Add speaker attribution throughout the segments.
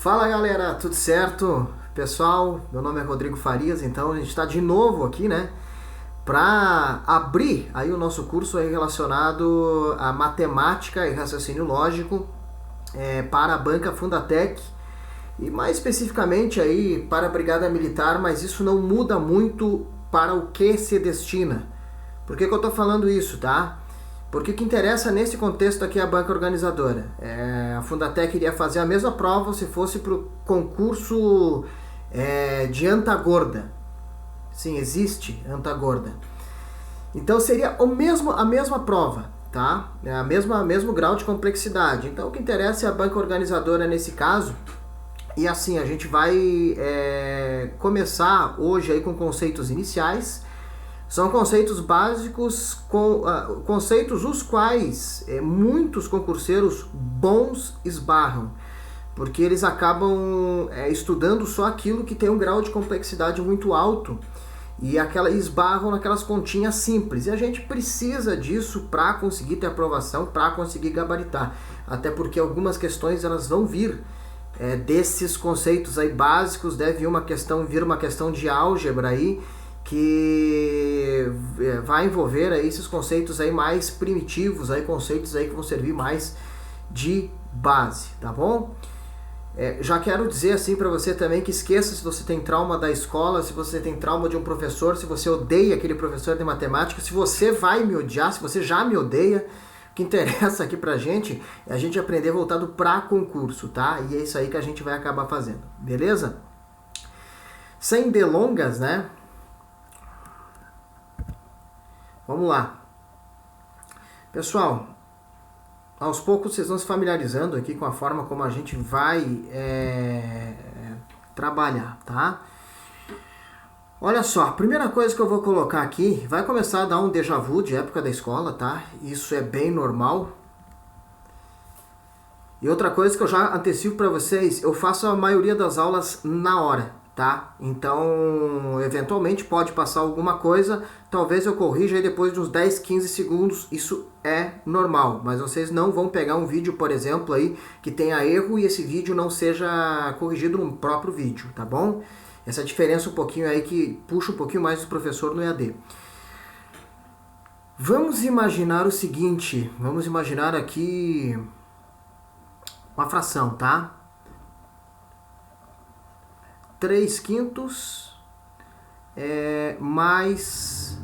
Speaker 1: Fala galera, tudo certo? Pessoal, meu nome é Rodrigo Farias, então a gente está de novo aqui, né? Para abrir aí o nosso curso aí relacionado a matemática e raciocínio lógico para a banca Fundatec e mais especificamente aí para a Brigada Militar, mas isso não muda muito para o que se destina. Por que eu estou falando isso, tá? Porque o que interessa nesse contexto aqui é a banca organizadora. A Fundatec iria fazer a mesma prova se fosse para o concurso de Antagorda. Sim, existe Antagorda. Então seria a mesma prova, tá? Mesmo grau de complexidade. Então o que interessa é a banca organizadora nesse caso. E assim, a gente vai começar hoje aí com conceitos iniciais. São conceitos básicos, conceitos os quais muitos concurseiros bons esbarram, porque eles acabam estudando só aquilo que tem um grau de complexidade muito alto e esbarram naquelas continhas simples. E a gente precisa disso para conseguir ter aprovação, para conseguir gabaritar, até porque algumas questões elas vão vir desses conceitos aí básicos, deve vir uma questão de álgebra aí, que vai envolver aí esses conceitos aí mais primitivos, aí conceitos aí que vão servir mais de base, tá bom? Já quero dizer assim para você também que esqueça se você tem trauma da escola, se você tem trauma de um professor, se você odeia aquele professor de matemática, se você vai me odiar, se você já me odeia. O que interessa aqui pra gente é a gente aprender voltado para concurso, tá? E é isso aí que a gente vai acabar fazendo, beleza? Sem delongas, né? Vamos lá. Pessoal, aos poucos vocês vão se familiarizando aqui com a forma como a gente vai trabalhar, tá? Olha só, a primeira coisa que eu vou colocar aqui, vai começar a dar um déjà vu de época da escola, tá? Isso é bem normal. E outra coisa que eu já antecipo para vocês, eu faço a maioria das aulas na hora, tá? Então, eventualmente pode passar alguma coisa, talvez eu corrija aí depois de uns 10, 15 segundos, isso é normal, mas vocês não vão pegar um vídeo, por exemplo, aí que tenha erro e esse vídeo não seja corrigido no próprio vídeo, tá bom? Essa diferença um pouquinho aí que puxa um pouquinho mais do professor no EAD. Vamos imaginar o seguinte, vamos imaginar aqui uma fração, tá? 3/5 mais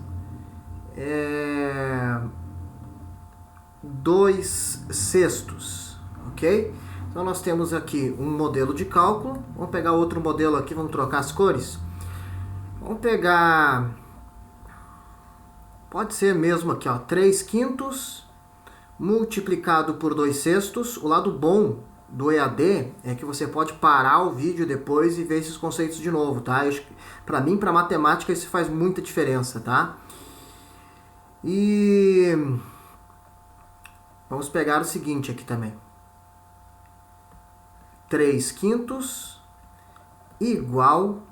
Speaker 1: 2/6, ok? Então nós temos aqui um modelo de cálculo, vamos pegar outro modelo aqui, vamos trocar as cores. Vamos pegar, pode ser mesmo aqui, ó, 3/5 multiplicado por 2/6. O lado bom do EAD é que você pode parar o vídeo depois e ver esses conceitos de novo, tá? Para mim, para matemática, isso faz muita diferença, tá? E vamos pegar o seguinte aqui também. 3/5 igual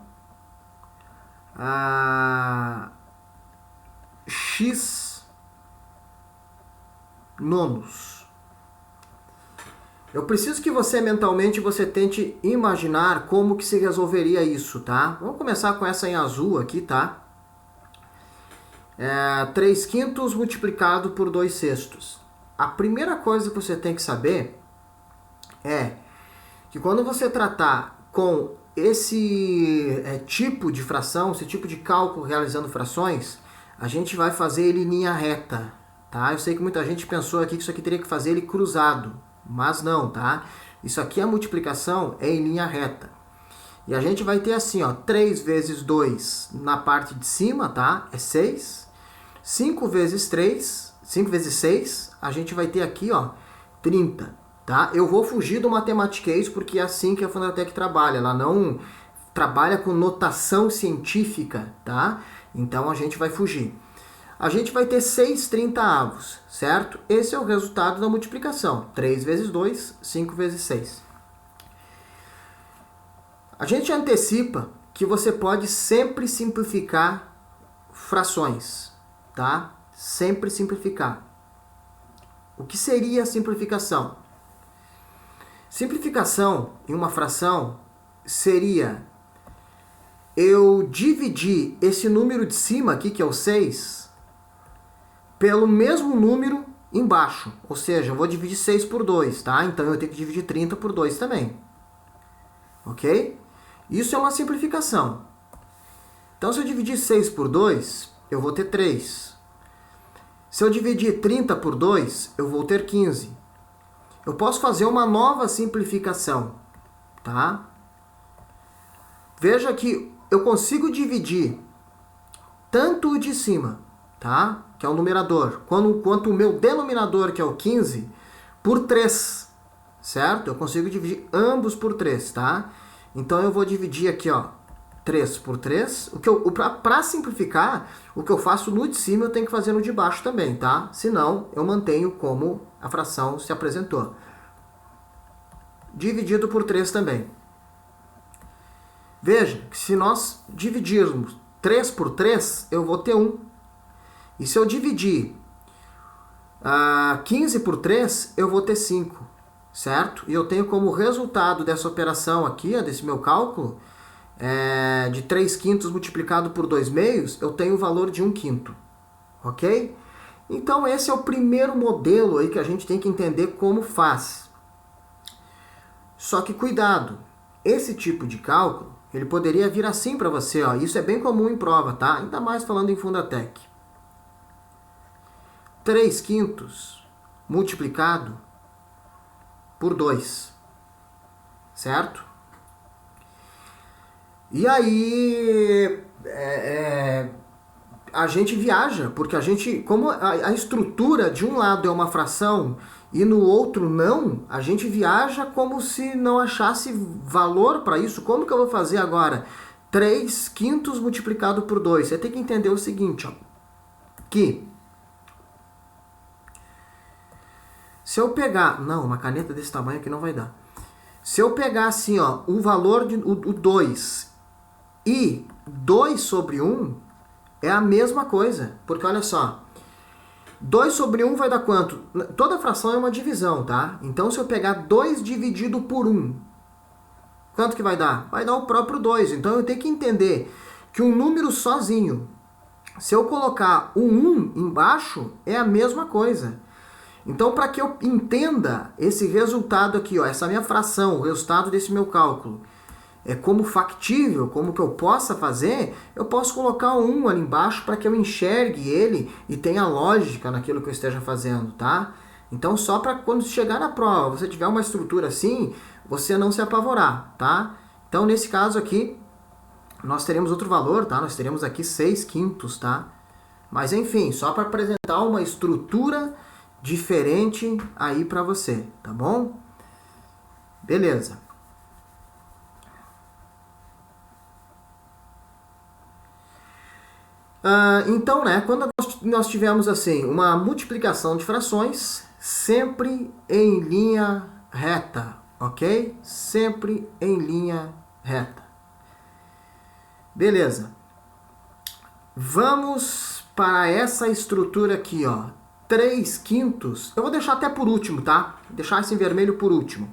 Speaker 1: a x nonos. Eu preciso que você mentalmente tente imaginar como que se resolveria isso, tá? Vamos começar com essa em azul aqui, tá? 3/5 multiplicado por 2/6. A primeira coisa que você tem que saber é que quando você tratar com esse tipo de fração, esse tipo de cálculo realizando frações, a gente vai fazer ele em linha reta, tá? Eu sei que muita gente pensou aqui que isso aqui teria que fazer ele cruzado, mas não, tá? Isso aqui, a multiplicação é em linha reta. E a gente vai ter assim, ó, 3 vezes 2 na parte de cima, tá? É 6. 5 vezes 6, a gente vai ter aqui, ó, 30, tá? Eu vou fugir do matematiquês porque é assim que a Fundatec trabalha. Ela não trabalha com notação científica, tá? Então a gente vai fugir. A gente vai ter 6/30, certo? Esse é o resultado da multiplicação. 3 vezes 2, 5 vezes 6. A gente antecipa que você pode sempre simplificar frações, tá? Sempre simplificar. O que seria a simplificação? Simplificação em uma fração seria eu dividir esse número de cima aqui, que é o 6, pelo mesmo número embaixo. Ou seja, eu vou dividir 6 por 2, tá? Então eu tenho que dividir 30 por 2 também. Ok? Isso é uma simplificação. Então se eu dividir 6 por 2, eu vou ter 3. Se eu dividir 30 por 2, eu vou ter 15. Eu posso fazer uma nova simplificação, tá? Veja que eu consigo dividir tanto o de cima, tá? Que é o numerador, quanto o meu denominador, que é o 15, por 3, certo? Eu consigo dividir ambos por 3, tá? Então eu vou dividir aqui, ó, 3 por 3. Para simplificar, o que eu faço no de cima eu tenho que fazer no de baixo também, tá? Senão eu mantenho como a fração se apresentou. Dividido por 3 também. Veja que se nós dividirmos 3 por 3, eu vou ter 1. E se eu dividir 15 por 3, eu vou ter 5, certo? E eu tenho como resultado dessa operação aqui, desse meu cálculo, de 3 quintos multiplicado por 2 meios, eu tenho o valor de 1 quinto, ok? Então esse é o primeiro modelo aí que a gente tem que entender como faz. Só que cuidado, esse tipo de cálculo, ele poderia vir assim para você, ó. Isso é bem comum em prova, tá? Ainda mais falando em Fundatec. 3 quintos multiplicado por 2, certo? E aí a gente viaja, porque a gente, como a estrutura de um lado é uma fração e no outro não, a gente viaja como se não achasse valor para isso. Como que eu vou fazer agora? 3 quintos multiplicado por 2. Você tem que entender o seguinte, ó, que se eu pegar... Não, uma caneta desse tamanho aqui não vai dar. Se eu pegar assim, ó, o valor de o 2 e 2 sobre 1 é a mesma coisa. Porque olha só, 2 sobre 1 vai dar quanto? Toda fração é uma divisão, tá? Então se eu pegar 2 dividido por 1, quanto que vai dar? Vai dar o próprio 2. Então eu tenho que entender que um número sozinho, se eu colocar o 1 embaixo, é a mesma coisa. Então, para que eu entenda esse resultado aqui, ó, essa minha fração, o resultado desse meu cálculo, como factível, como que eu possa fazer, eu posso colocar um 1 ali embaixo para que eu enxergue ele e tenha lógica naquilo que eu esteja fazendo, tá? Então, só para quando chegar na prova, você tiver uma estrutura assim, você não se apavorar, tá? Então, nesse caso aqui, nós teremos outro valor, tá? Nós teremos aqui 6 quintos, tá? Mas, enfim, só para apresentar uma estrutura diferente aí para você, tá bom? Beleza. Então, né, quando nós tivermos assim uma multiplicação de frações, sempre em linha reta, ok? Sempre em linha reta. Beleza. Vamos para essa estrutura aqui, ó. 3 quintos. Eu vou deixar até por último, tá? Vou deixar esse em vermelho por último.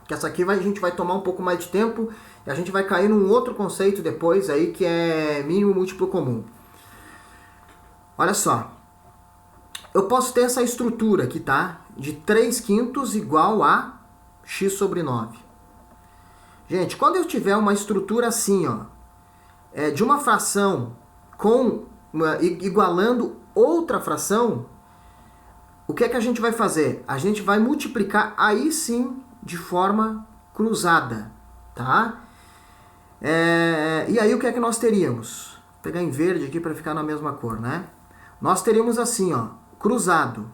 Speaker 1: Que essa aqui a gente vai tomar um pouco mais de tempo e a gente vai cair num outro conceito depois aí que é mínimo múltiplo comum. Olha só. Eu posso ter essa estrutura aqui, tá? De 3 quintos igual a x sobre 9. Gente, quando eu tiver uma estrutura assim, ó, de uma fração igualando outra fração, o que é que a gente vai fazer? A gente vai multiplicar aí sim de forma cruzada, tá? E aí o que é que nós teríamos? Vou pegar em verde aqui para ficar na mesma cor, né? Nós teríamos assim, ó, cruzado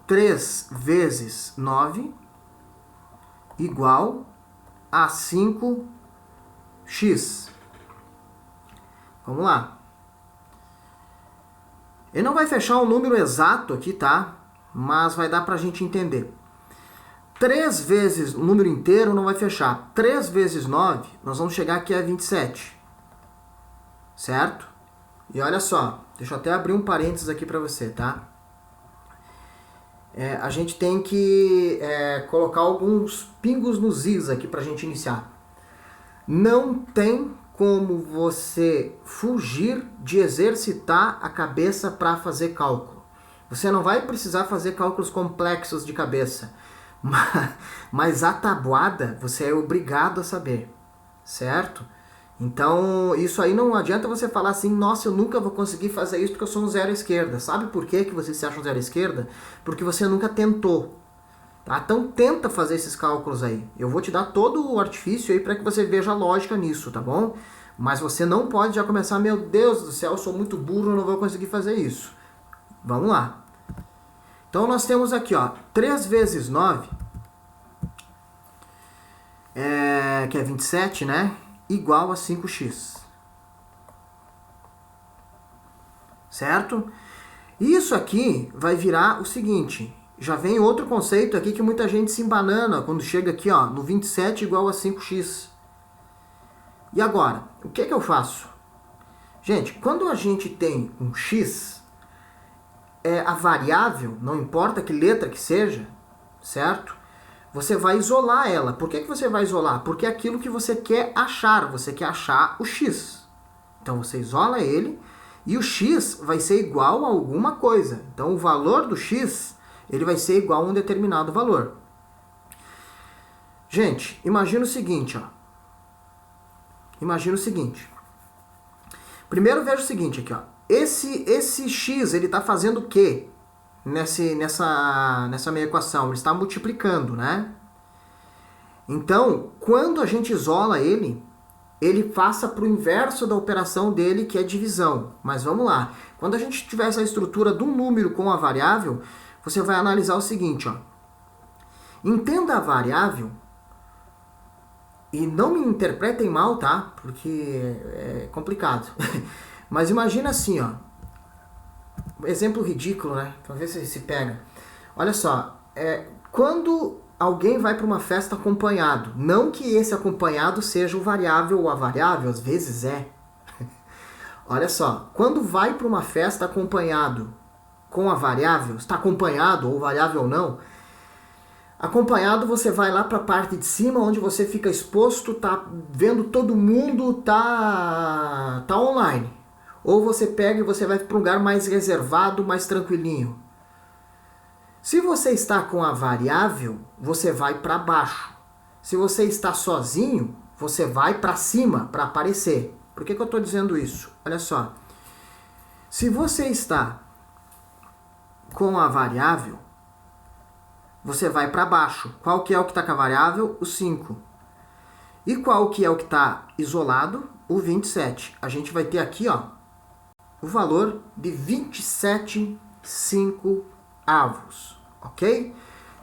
Speaker 1: 3 vezes 9 igual a 5x. Vamos lá. Ele não vai fechar um número exato aqui, tá? Mas vai dar pra gente entender. 3 vezes o número inteiro não vai fechar. 3 vezes 9, nós vamos chegar aqui a 27. Certo? E olha só, deixa eu até abrir um parênteses aqui pra você, tá? a gente tem que colocar alguns pingos nos is aqui para a gente iniciar. Não tem como você fugir de exercitar a cabeça para fazer cálculo. Você não vai precisar fazer cálculos complexos de cabeça, mas a tabuada você é obrigado a saber, certo? Então, isso aí não adianta você falar assim, nossa, eu nunca vou conseguir fazer isso porque eu sou um zero à esquerda. Sabe por que você se acha um zero à esquerda? Porque você nunca tentou. Tá? Então tenta fazer esses cálculos aí. Eu vou te dar todo o artifício aí para que você veja a lógica nisso, tá bom? Mas você não pode já começar, meu Deus do céu, eu sou muito burro, eu não vou conseguir fazer isso. Vamos lá. Então nós temos aqui, ó, 3 vezes 9, que é 27, né? Igual a 5x. Certo? Isso aqui vai virar o seguinte. Já vem outro conceito aqui que muita gente se embanana quando chega aqui, ó, no 27 igual a 5x. E agora, o que eu faço? Gente, quando a gente tem um x, a variável, não importa que letra que seja, certo? Você vai isolar ela. Por que você vai isolar? Porque é aquilo que você quer achar. Você quer achar o x. Então você isola ele e o x vai ser igual a alguma coisa. Então o valor do x, ele vai ser igual a um determinado valor. Gente, imagina o seguinte, ó. Imagina o seguinte. Primeiro veja o seguinte aqui, ó. Esse x, ele está fazendo o quê? Nessa minha equação, ele está multiplicando, né? Então, quando a gente isola ele passa para o inverso da operação dele, que é divisão. Mas vamos lá. Quando a gente tiver essa estrutura de um número com a variável, você vai analisar o seguinte, ó. Entenda a variável e não me interpretem mal, tá? Porque é complicado. Mas imagina assim, ó. Exemplo ridículo, né? Pra ver se pega. Olha só, quando alguém vai para uma festa acompanhado, não que esse acompanhado seja o variável ou a variável, às vezes é. Olha só, quando vai para uma festa acompanhado com a variável, está acompanhado ou variável ou não, acompanhado você vai lá para a parte de cima onde você fica exposto, tá vendo todo mundo, tá online. Ou você pega e você vai para um lugar mais reservado, mais tranquilinho. Se você está com a variável, você vai para baixo. Se você está sozinho, você vai para cima para aparecer. Por que eu estou dizendo isso? Olha só. Se você está com a variável, você vai para baixo. Qual que é o que está com a variável? O 5. E qual que é o que está isolado? O 27. A gente vai ter aqui, ó, o valor de 27,5 avos, ok?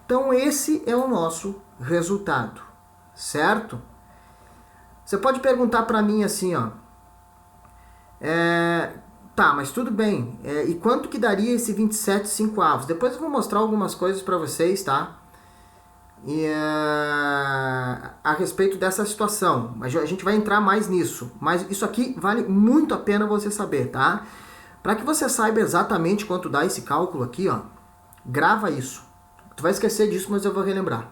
Speaker 1: Então esse é o nosso resultado, certo? Você pode perguntar para mim assim, ó, tá, mas tudo bem, e quanto que daria esse 27,5 avos? Depois eu vou mostrar algumas coisas para vocês, tá? A respeito dessa situação, mas a gente vai entrar mais nisso, mas isso aqui vale muito a pena você saber, tá? Para que você saiba exatamente quanto dá esse cálculo aqui, ó, grava isso. Tu vai esquecer disso, mas eu vou relembrar.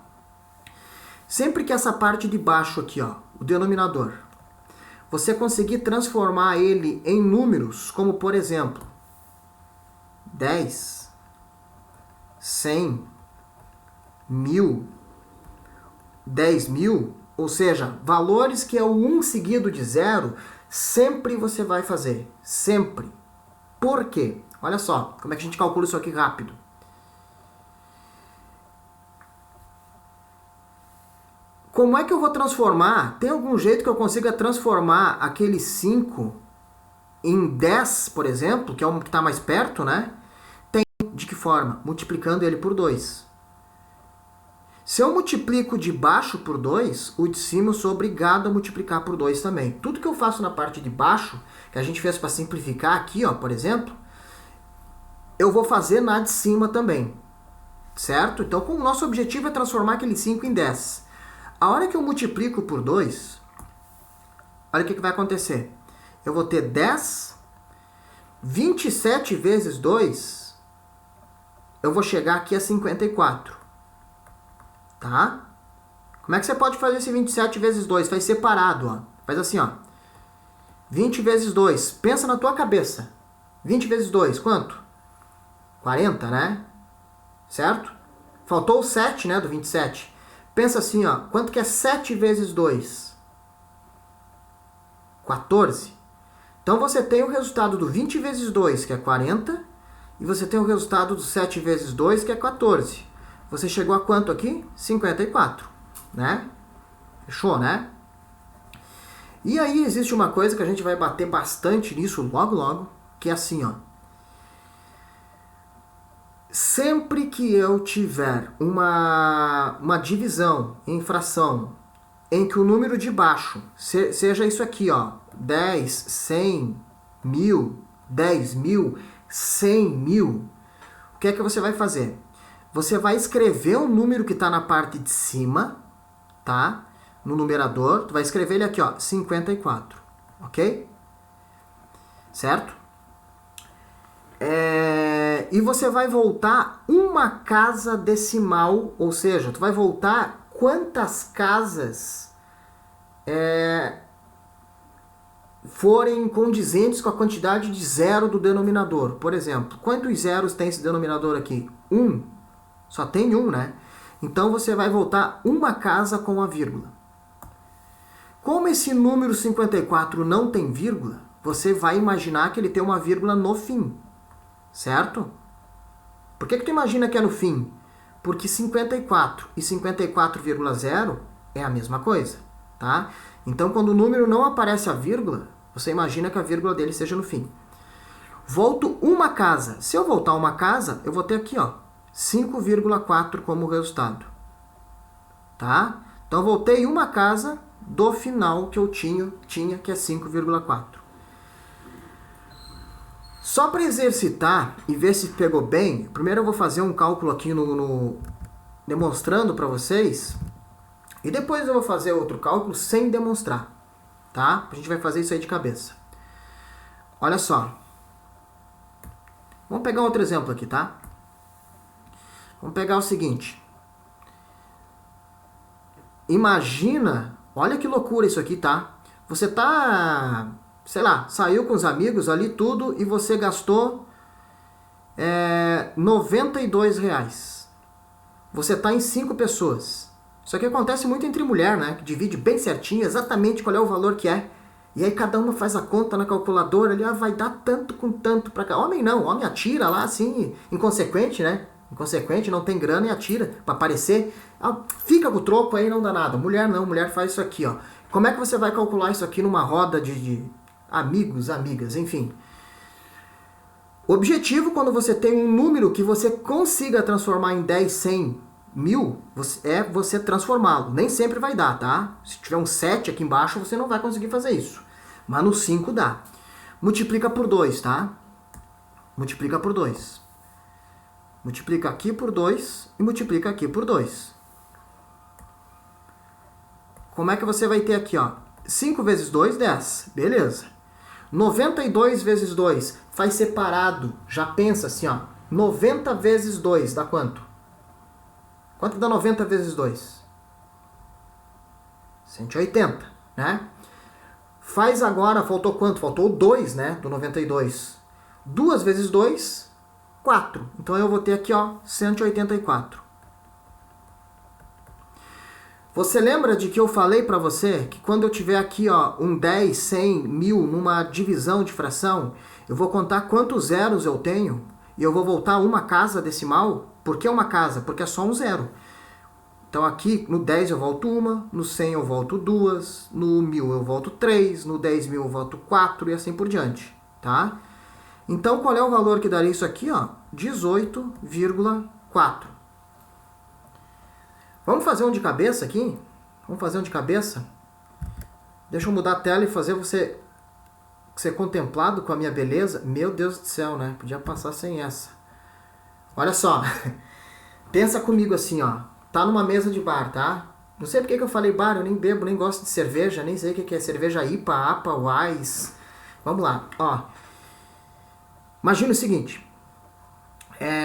Speaker 1: Sempre que essa parte de baixo aqui, ó, o denominador, você conseguir transformar ele em números, como por exemplo, 10, 100, 1000, 10.000, ou seja, valores que é o 1 seguido de 0, sempre você vai fazer. Sempre. Por quê? Olha só, como é que a gente calcula isso aqui rápido. Como é que eu vou transformar? Tem algum jeito que eu consiga transformar aquele 5 em 10, por exemplo, que é o que está mais perto, né? Tem. De que forma? Multiplicando ele por 2. Se eu multiplico de baixo por 2, o de cima eu sou obrigado a multiplicar por 2 também. Tudo que eu faço na parte de baixo, que a gente fez para simplificar aqui, ó, por exemplo, eu vou fazer na de cima também. Certo? Então, o nosso objetivo é transformar aquele 5 em 10. A hora que eu multiplico por 2, olha o que vai acontecer. Eu vou ter 10, 27 vezes 2 eu vou chegar aqui a 54. Tá? Como é que você pode fazer esse 27 vezes 2? Faz separado, ó. Faz assim, ó. 20 vezes 2. Pensa na tua cabeça. 20 vezes 2, quanto? 40, né? Certo? Faltou o 7, né, do 27. Pensa assim, ó. Quanto que é 7 vezes 2? 14. Então você tem o resultado do 20 vezes 2, que é 40. E você tem o resultado do 7 vezes 2, que é 14. Você chegou a quanto aqui? 54, né? Fechou, né? E aí existe uma coisa que a gente vai bater bastante nisso logo logo, que é assim, ó. Sempre que eu tiver uma divisão em fração em que o número de baixo seja isso aqui, ó, 10, 100, 1000, 10.000, 100.000, o que é que você vai fazer? Você vai escrever o número que está na parte de cima, tá? No numerador, tu vai escrever ele aqui, ó, 54, ok? Certo? E você vai voltar uma casa decimal, ou seja, tu vai voltar quantas casas forem condizentes com a quantidade de zero do denominador. Por exemplo, quantos zeros tem esse denominador aqui? 1. Só tem 1, né? Então você vai voltar uma casa com a vírgula. Como esse número 54 não tem vírgula, você vai imaginar que ele tem uma vírgula no fim. Certo? Por que tu imagina que é no fim? Porque 54 e 54,0 é a mesma coisa, tá? Então, quando o número não aparece a vírgula, você imagina que a vírgula dele seja no fim. Volto uma casa. Se eu voltar uma casa, eu vou ter aqui, ó, 5,4 como resultado. Tá? Então, voltei uma casa do final que eu tinha que é 5,4. Só para exercitar e ver se pegou bem, primeiro eu vou fazer um cálculo aqui demonstrando para vocês, e depois eu vou fazer outro cálculo sem demonstrar, tá? A gente vai fazer isso aí de cabeça. Olha só. Vamos pegar outro exemplo aqui, tá? Vamos pegar o seguinte. Imagina, olha que loucura isso aqui, tá? Você tá, sei lá, saiu com os amigos ali tudo e você gastou R$92. Você tá em 5 pessoas. Isso aqui acontece muito entre mulher, né? Que divide bem certinho, exatamente qual é o valor que é. E aí cada uma faz a conta na calculadora, ali, vai dar tanto com tanto pra cá. Homem não, homem atira lá assim, inconsequente, né? Inconsequente, não tem grana e atira pra aparecer. Fica com o troco aí, não dá nada. Mulher não, mulher faz isso aqui, ó. Como é que você vai calcular isso aqui numa roda de amigos, amigas, enfim? O objetivo, quando você tem um número que você consiga transformar em 10, 100, 1000, é você transformá-lo. Nem sempre vai dar, tá? Se tiver um 7 aqui embaixo, você não vai conseguir fazer isso. Mas no 5 dá. Multiplica por 2, tá? Multiplica por 2. Multiplica aqui por 2 e multiplica aqui por 2. Como é que você vai ter aqui, ó? 5 vezes 2, 10. Beleza. 92 vezes 2. Faz separado. Já pensa assim, ó. 90 vezes 2 dá quanto? Quanto dá 90 vezes 2? 180, né? Faz agora, faltou quanto? Faltou 2, né? Do 92. 2 vezes 2, 4. Então eu vou ter aqui, ó, 184. Você lembra de que eu falei para você que quando eu tiver aqui, ó, um 10, 100, 1000 numa divisão de fração, eu vou contar quantos zeros eu tenho e eu vou voltar uma casa decimal? Por que uma casa? Porque é só um zero. Então aqui no 10 eu volto uma, no 100 eu volto duas, no 1000 eu volto 3, no 10.000 eu volto 4 e assim por diante, tá? Então qual é o valor que daria isso aqui, ó? 18,4. Vamos fazer um de cabeça aqui? Vamos fazer um de cabeça? Deixa eu mudar a tela e fazer você ser contemplado com a minha beleza. Meu Deus do céu, né? Podia passar sem essa. Olha só. Pensa comigo assim, ó. Tá numa mesa de bar, tá? Não sei porque que eu falei bar, eu nem bebo, nem gosto de cerveja, nem sei o que é cerveja IPA, APA, Wise. Vamos lá, ó. Imagina o seguinte.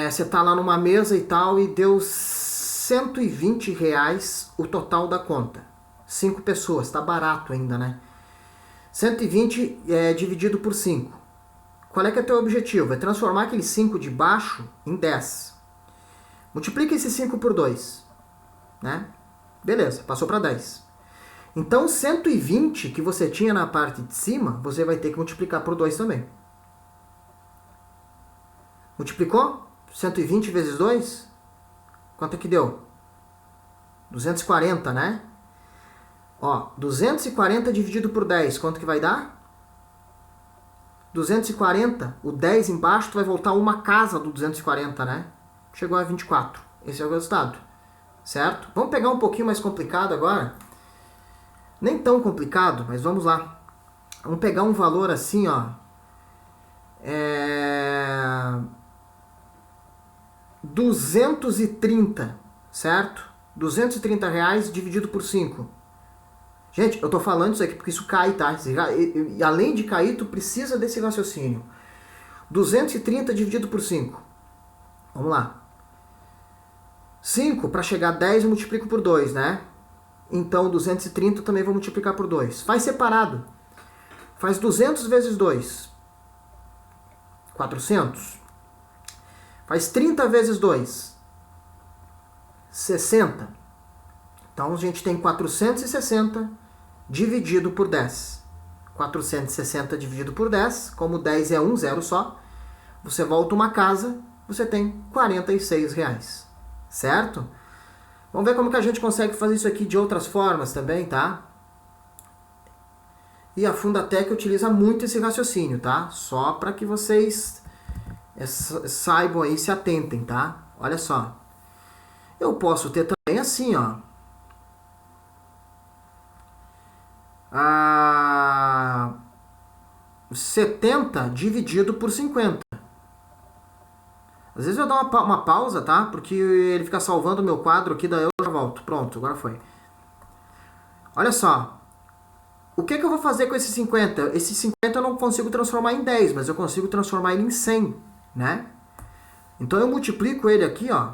Speaker 1: Você tá lá numa mesa e tal e deu R$ 120 o total da conta. 5 pessoas, tá barato ainda, né? 120 dividido por 5. Qual é que é o teu objetivo? É transformar aquele 5 de baixo em 10. Multiplica esse 5 por 2, né? Beleza, passou para 10. Então 120 que você tinha na parte de cima, você vai ter que multiplicar por 2 também. Multiplicou? 120 vezes 2? Quanto é que deu? 240, né? Ó, 240 dividido por 10, quanto que vai dar? 240, o 10 embaixo, tu vai voltar uma casa do 240, né? Chegou a 24. Esse é o resultado, certo? Vamos pegar um pouquinho mais complicado agora. Nem tão complicado, mas vamos lá. Vamos pegar um valor assim, ó. 230, certo? R$ 230 dividido por 5. Gente, eu tô falando isso aqui porque isso cai, tá? E além de cair, tu precisa desse raciocínio. 230 dividido por 5. Vamos lá. 5, para chegar a 10 eu multiplico por 2, né? Então 230 eu também vou multiplicar por 2. Faz separado. Faz 200 vezes 2. 400. Faz 30 vezes 2. 60. Então a gente tem 460 dividido por 10. 460 dividido por 10, como 10 é um zero só, você volta uma casa, você tem R$ 46, certo? Vamos ver como que a gente consegue fazer isso aqui de outras formas também, tá? E a Fundatec utiliza muito esse raciocínio, tá? Só para que vocês saibam aí, se atentem, tá? Olha só. Eu posso ter também assim, ó. 70 dividido por 50. Às vezes eu dou uma pausa, tá? Porque ele fica salvando o meu quadro aqui, daí eu já volto. Pronto, agora foi. Olha só. O que eu vou fazer com esses 50? Esses 50 eu não consigo transformar em 10, mas eu consigo transformar ele em 100, né? Então eu multiplico ele aqui, ó,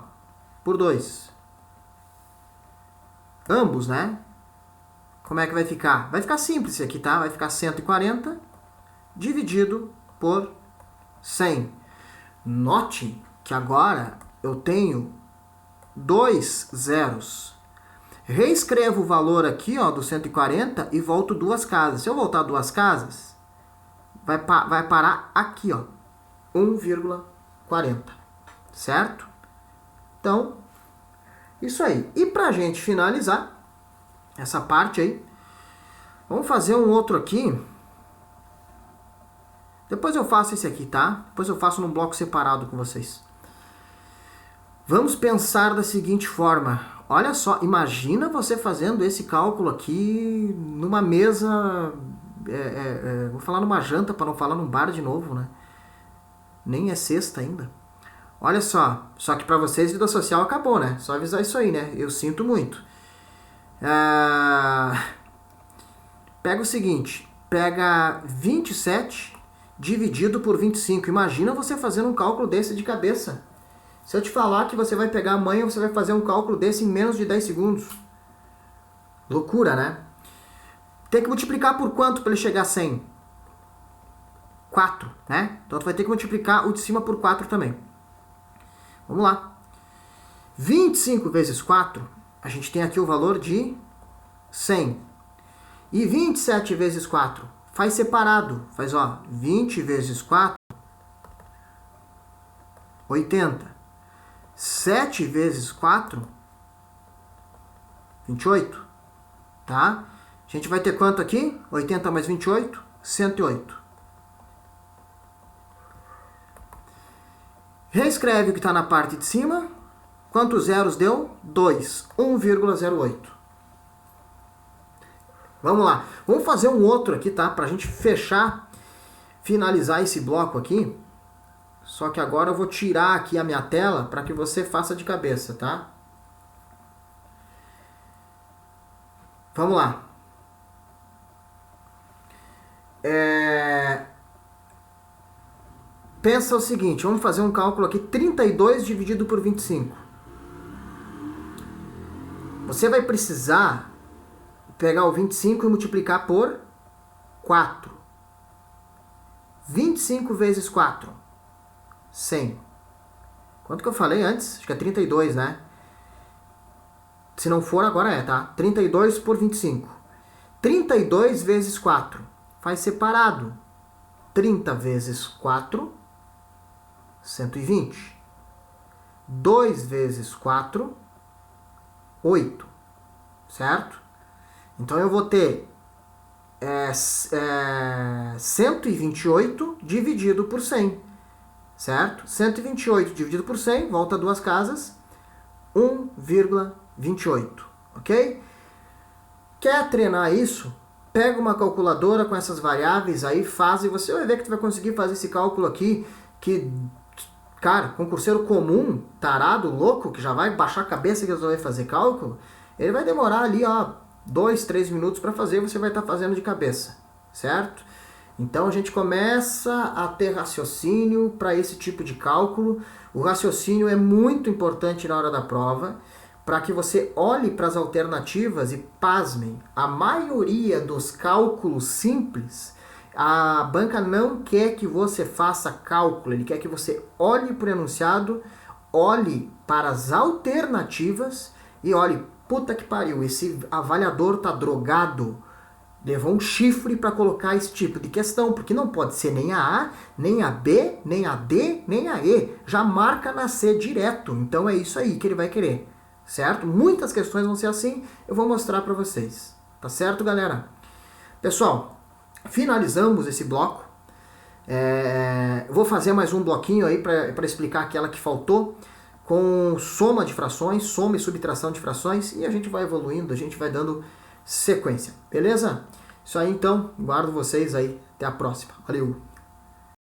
Speaker 1: por 2. Ambos, né? Como é que vai ficar? Vai ficar simples isso aqui, tá? Vai ficar 140 dividido por 100. Note que agora eu tenho 2 zeros. Reescrevo o valor aqui, ó, do 140 e volto 2 casas. Se eu voltar 2 casas, vai parar aqui, ó, 1,40, certo? Então, isso aí. E pra gente finalizar essa parte aí, vamos fazer um outro aqui. Depois eu faço esse aqui, tá? Depois eu faço num bloco separado com vocês. Vamos pensar da seguinte forma. Olha só, imagina você fazendo esse cálculo aqui numa mesa... vou falar numa janta para não falar num bar de novo, né? Nem é sexta ainda. Olha só que para vocês vida social acabou, né? Só avisar isso aí, né? Eu sinto muito. Pega o seguinte, pega 27 dividido por 25. Imagina você fazendo um cálculo desse de cabeça. Se eu te falar que você vai pegar amanhã, você vai fazer um cálculo desse em menos de 10 segundos. Loucura, né? Tem que multiplicar por quanto para ele chegar a 100? 4, né? Então tu vai ter que multiplicar o de cima por 4 também. Vamos lá. 25 vezes 4, a gente tem aqui o valor de 100. E 27 vezes 4, faz separado. Faz, ó, 20 vezes 4, 80. 7 vezes 4, 28. Tá? A gente vai ter quanto aqui? 80 mais 28, 108. Reescreve o que está na parte de cima. Quantos zeros deu? 2. 1,08. Vamos lá. Vamos fazer um outro aqui, tá? Para a gente fechar, finalizar esse bloco aqui. Só que agora eu vou tirar aqui a minha tela para que você faça de cabeça, tá? Vamos lá. pensa o seguinte, vamos fazer um cálculo aqui, 32 dividido por 25. Você vai precisar pegar o 25 e multiplicar por 4. 25 vezes 4, 100. Quanto que eu falei antes? Acho que é 32, né? Se não for, agora é, tá? 32 por 25. 32 vezes 4. Faz separado. 30 vezes 4, 120. 2 vezes 4, 8. Certo? Então eu vou ter 128 dividido por 100. Certo? 128 dividido por 100, volta duas casas, 1,28. Ok? Quer treinar isso? Pega uma calculadora com essas variáveis aí, faz e você vai ver que tu vai conseguir fazer esse cálculo aqui, que, cara, concurseiro comum, tarado, louco, que já vai baixar a cabeça que resolver fazer cálculo, ele vai demorar ali, 2, 3 minutos para fazer, você vai estar fazendo de cabeça, certo? Então a gente começa a ter raciocínio para esse tipo de cálculo. O raciocínio é muito importante na hora da prova, para que você olhe para as alternativas e pasmem. A maioria dos cálculos simples, a banca não quer que você faça cálculo, ele quer que você olhe para o enunciado, olhe para as alternativas e olhe, puta que pariu, esse avaliador tá drogado, levou um chifre para colocar esse tipo de questão, porque não pode ser nem a A, nem a B, nem a D, nem a E. Já marca na C direto. Então é isso aí que ele vai querer. Certo? Muitas questões vão ser assim. Eu vou mostrar para vocês. Tá certo, galera? Pessoal, finalizamos esse bloco. Vou fazer mais um bloquinho aí para explicar aquela que faltou, com soma de frações, soma e subtração de frações, e a gente vai evoluindo, a gente vai dando sequência, beleza? Isso aí então, guardo vocês aí, até a próxima, valeu!